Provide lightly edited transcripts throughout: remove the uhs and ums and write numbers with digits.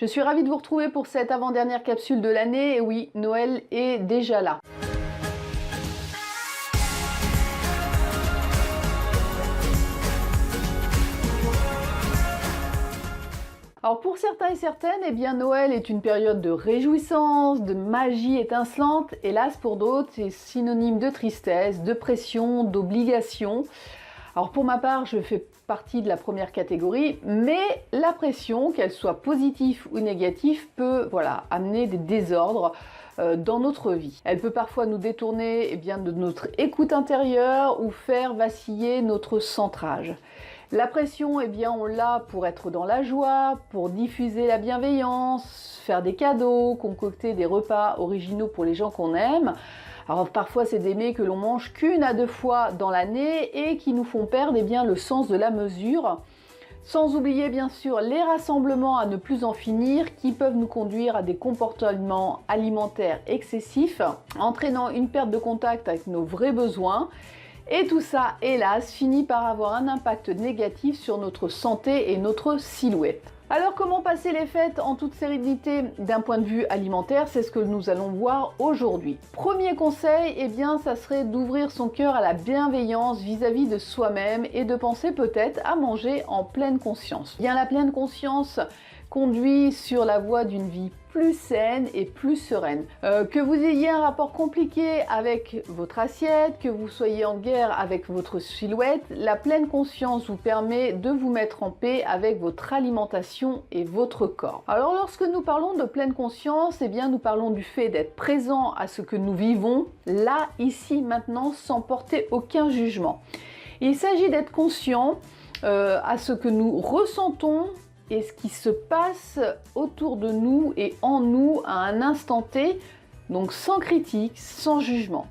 Je suis ravie de vous retrouver pour cette avant-dernière capsule de l'année. Et oui, Noël est déjà là. Alors pour certains et certaines, eh bien Noël est une période de réjouissance, de magie étincelante. Hélas pour d'autres, c'est synonyme de tristesse, de pression, d'obligation. Alors pour ma part, je fais partie de la première catégorie, mais la pression, qu'elle soit positive ou négative, peut amener des désordres dans notre vie. Elle peut parfois nous détourner de notre écoute intérieure ou faire vaciller notre centrage. La pression, on l'a pour être dans la joie, pour diffuser la bienveillance, faire des cadeaux, concocter des repas originaux pour les gens qu'on aime. Alors parfois c'est des mets que l'on mange qu'une à deux fois dans l'année et qui nous font perdre le sens de la mesure. Sans oublier bien sûr les rassemblements à ne plus en finir qui peuvent nous conduire à des comportements alimentaires excessifs, entraînant une perte de contact avec nos vrais besoins. Et tout ça, hélas, finit par avoir un impact négatif sur notre santé et notre silhouette. Alors comment passer les fêtes en toute sérénité d'un point de vue alimentaire? C'est ce que nous allons voir aujourd'hui. Premier conseil, ça serait d'ouvrir son cœur à la bienveillance vis-à-vis de soi-même et de penser peut-être à manger en pleine conscience. La pleine conscience conduit sur la voie d'une vie plus saine et plus sereine. Que vous ayez un rapport compliqué avec votre assiette, que vous soyez en guerre avec votre silhouette, la pleine conscience vous permet de vous mettre en paix avec votre alimentation et votre corps. Alors lorsque nous parlons de pleine conscience, nous parlons du fait d'être présent à ce que nous vivons, là, ici, maintenant, sans porter aucun jugement. Il s'agit d'être conscient à ce que nous ressentons et ce qui se passe autour de nous et en nous à un instant T, donc sans critique, sans jugement.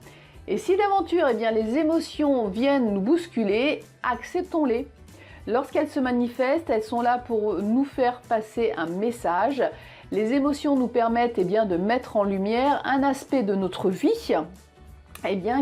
Et si d'aventure les émotions viennent nous bousculer, acceptons-les. Lorsqu'elles se manifestent, elles sont là pour nous faire passer un message. Les émotions nous permettent de mettre en lumière un aspect de notre vie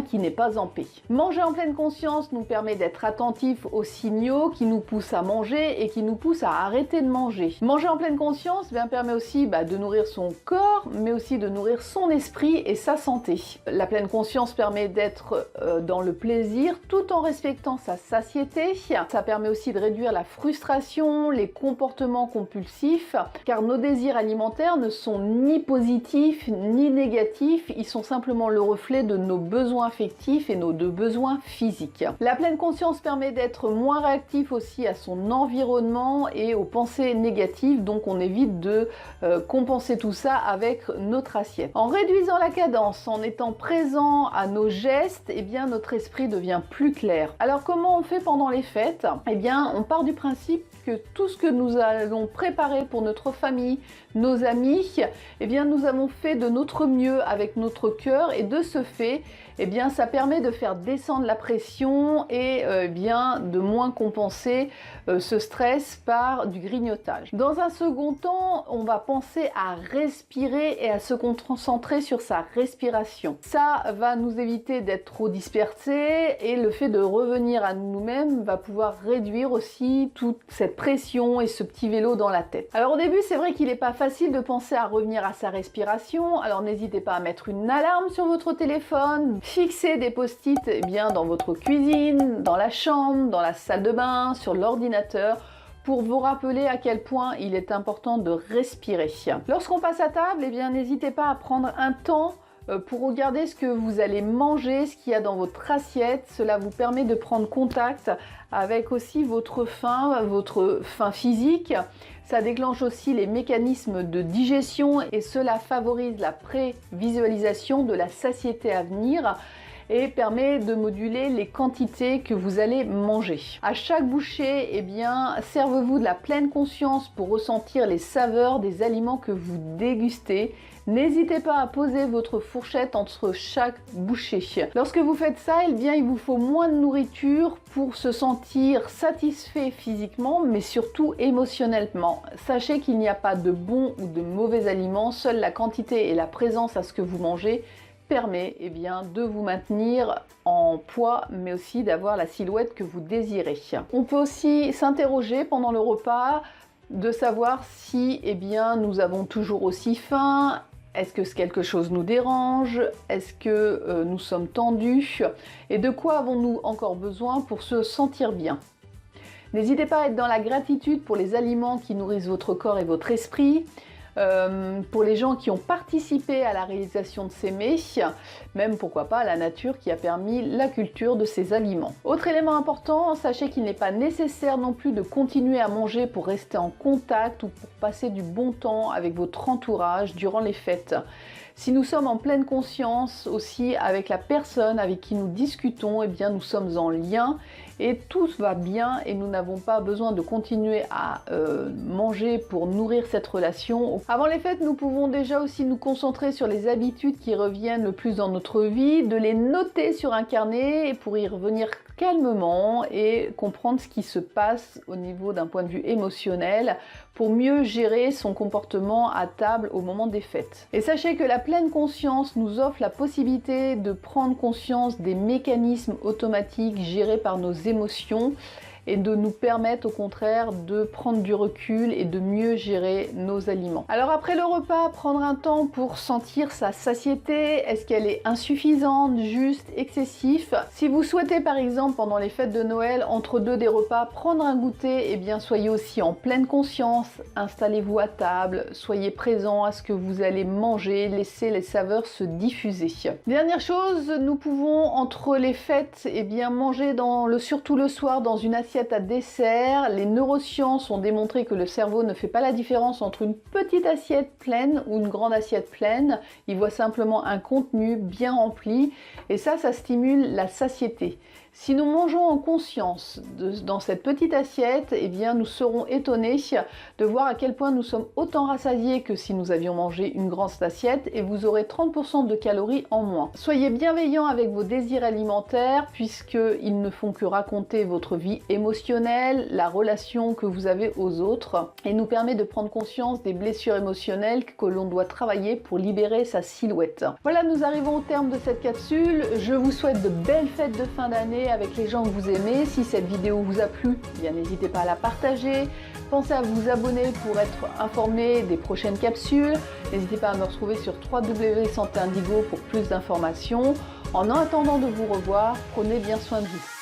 qui n'est pas en paix. Manger en pleine conscience nous permet d'être attentif aux signaux qui nous poussent à manger et qui nous poussent à arrêter de manger. Manger en pleine conscience permet aussi de nourrir son corps, mais aussi de nourrir son esprit et sa santé. La pleine conscience permet d'être dans le plaisir tout en respectant sa satiété. Ça permet aussi de réduire la frustration, les comportements compulsifs, car nos désirs alimentaires ne sont ni positifs ni négatifs, ils sont simplement le reflet de nos besoins affectifs et nos besoins physiques. La pleine conscience permet d'être moins réactif aussi à son environnement et aux pensées négatives, donc on évite de compenser tout ça avec notre assiette. En réduisant la cadence, en étant présent à nos gestes, notre esprit devient plus clair. Alors comment on fait pendant les fêtes? On part du principe que tout ce que nous allons préparer pour notre famille, nos amis, nous avons fait de notre mieux avec notre cœur et de ce fait, ça permet de faire descendre la pression et de moins compenser ce stress par du grignotage. Dans un second temps, on va penser à respirer et à se concentrer sur sa respiration. Ça va nous éviter d'être trop dispersés et le fait de revenir à nous-mêmes va pouvoir réduire aussi toute cette pression et ce petit vélo dans la tête. Alors au début, c'est vrai qu'il n'est pas facile de penser à revenir à sa respiration, alors n'hésitez pas à mettre une alarme sur votre téléphone, fixer des post-it dans votre cuisine, dans la chambre, dans la salle de bain, sur l'ordinateur, pour vous rappeler à quel point il est important de respirer. Lorsqu'on passe à table, n'hésitez pas à prendre un temps pour regarder ce que vous allez manger, ce qu'il y a dans votre assiette. Cela vous permet de prendre contact avec aussi votre faim physique. Ça déclenche aussi les mécanismes de digestion et cela favorise la prévisualisation de la satiété à venir et permet de moduler les quantités que vous allez manger. À chaque bouchée, servez-vous de la pleine conscience pour ressentir les saveurs des aliments que vous dégustez. N'hésitez pas à poser votre fourchette entre chaque bouchée. Lorsque vous faites ça, il vous faut moins de nourriture pour se sentir satisfait physiquement, mais surtout émotionnellement. Sachez qu'il n'y a pas de bons ou de mauvais aliments, seule la quantité et la présence à ce que vous mangez permet de vous maintenir en poids, mais aussi d'avoir la silhouette que vous désirez. On peut aussi s'interroger pendant le repas de savoir si nous avons toujours aussi faim. Est-ce que quelque chose nous dérange? Est-ce que nous sommes tendus? Et de quoi avons-nous encore besoin pour se sentir bien? N'hésitez pas à être dans la gratitude pour les aliments qui nourrissent votre corps et votre esprit, pour les gens qui ont participé à la réalisation de ces mets, même pourquoi pas la nature qui a permis la culture de ces aliments. Autre élément important, sachez qu'il n'est pas nécessaire non plus de continuer à manger pour rester en contact ou pour passer du bon temps avec votre entourage durant les fêtes. Si nous sommes en pleine conscience aussi avec la personne avec qui nous discutons, nous sommes en lien et tout va bien et nous n'avons pas besoin de continuer à manger pour nourrir cette relation. Avant les fêtes, nous pouvons déjà aussi nous concentrer sur les habitudes qui reviennent le plus dans notre vie, de les noter sur un carnet pour y revenir calmement et comprendre ce qui se passe au niveau d'un point de vue émotionnel pour mieux gérer son comportement à table au moment des fêtes. Et sachez que la pleine conscience nous offre la possibilité de prendre conscience des mécanismes automatiques gérés par nos émotions et de nous permettre au contraire de prendre du recul et de mieux gérer nos aliments. Alors après le repas, prendre un temps pour sentir sa satiété, est-ce qu'elle est insuffisante, juste, excessif? Si vous souhaitez par exemple pendant les fêtes de Noël, entre deux des repas, prendre un goûter, soyez aussi en pleine conscience, installez-vous à table, soyez présent à ce que vous allez manger, laissez les saveurs se diffuser. Dernière chose, nous pouvons entre les fêtes, manger surtout le soir dans une assiette à dessert. Les neurosciences ont démontré que le cerveau ne fait pas la différence entre une petite assiette pleine ou une grande assiette pleine. Il voit simplement un contenu bien rempli et ça stimule la satiété. Si nous mangeons en conscience dans cette petite assiette, nous serons étonnés de voir à quel point nous sommes autant rassasiés que si nous avions mangé une grande assiette et vous aurez 30% de calories en moins. Soyez bienveillants avec vos désirs alimentaires puisqu'ils ne font que raconter votre vie émotionnelle, la relation que vous avez aux autres et nous permet de prendre conscience des blessures émotionnelles que l'on doit travailler pour libérer sa silhouette. Voilà, nous arrivons au terme de cette capsule. Je vous souhaite de belles fêtes de fin d'année avec les gens que vous aimez. Si cette vidéo vous a plu, n'hésitez pas à la partager. Pensez à vous abonner pour être informé des prochaines capsules. N'hésitez pas à me retrouver sur www.santé Indigo pour plus d'informations. En attendant de vous revoir, prenez bien soin de vous.